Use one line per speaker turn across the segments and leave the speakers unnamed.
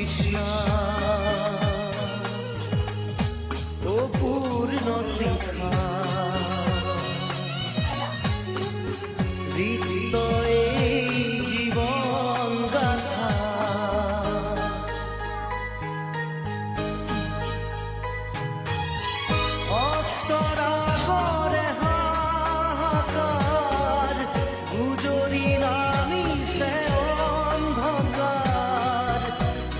তৃষ্ণা ও পূর্ণ তৃষ্ণা ঋত এই জীবন গাথা অস্তরা করে হাহাকার গুজরি নামি সে অন্ধকার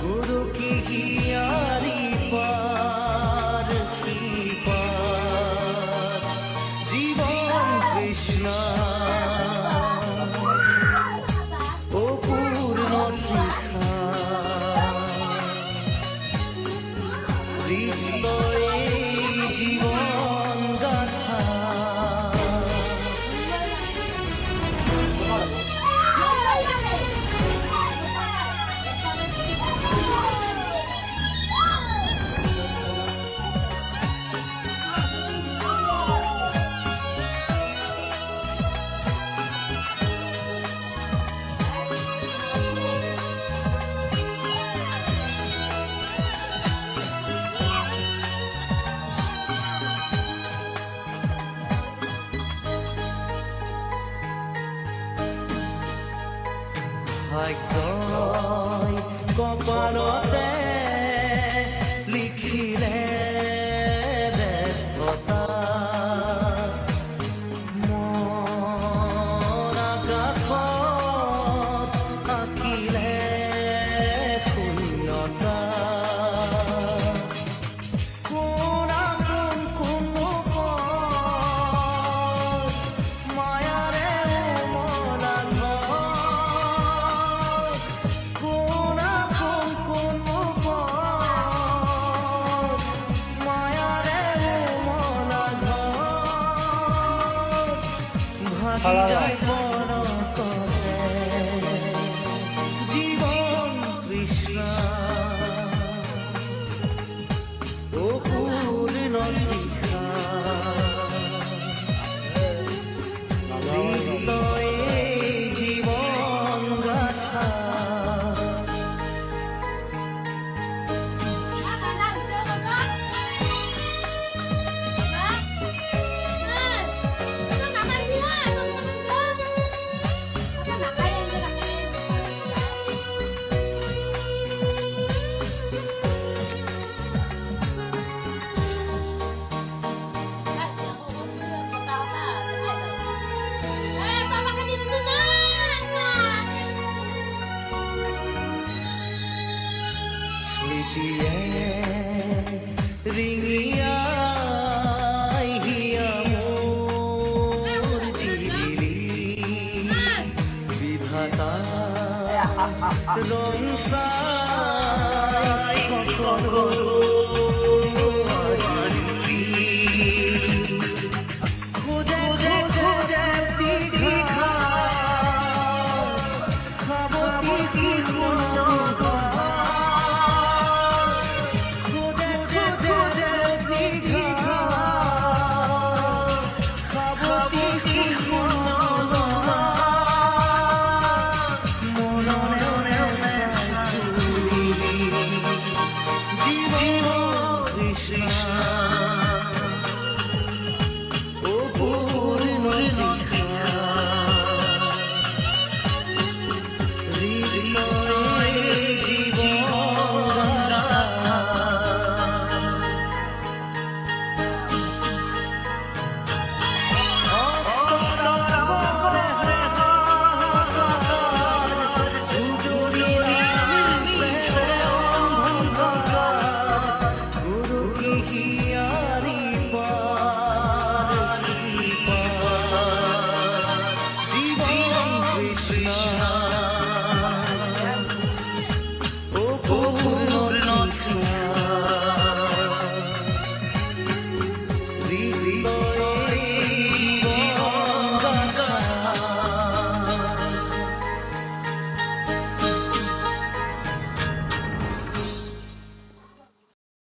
গুরু কি হিয়ারি পার কি পার জীবন তৃষ্ণা ও পূর্ণ তৃষ্ণা হৃদয়ে জীবন গাথা ভাগ্যই কপালতে লিখিলে ব্যৰ্থতা মন আকাশত আঁকিলে শূন্যতা কোন আপোন কোনো পথ মায়াৰে উমলা কোন আপোন কোনো পথ মায়াৰে উমলা ভাগি যায় পলকতে জীবন তৃষ্ণা ও পূৰ্ণ তৃষ্ণা হৃদয়ে জীবন গাথা স্মৃতিয়ে ৰিঙিয়াই হিয়া মোৰ জিলিলি বিধাতা ৰং চাই সকলো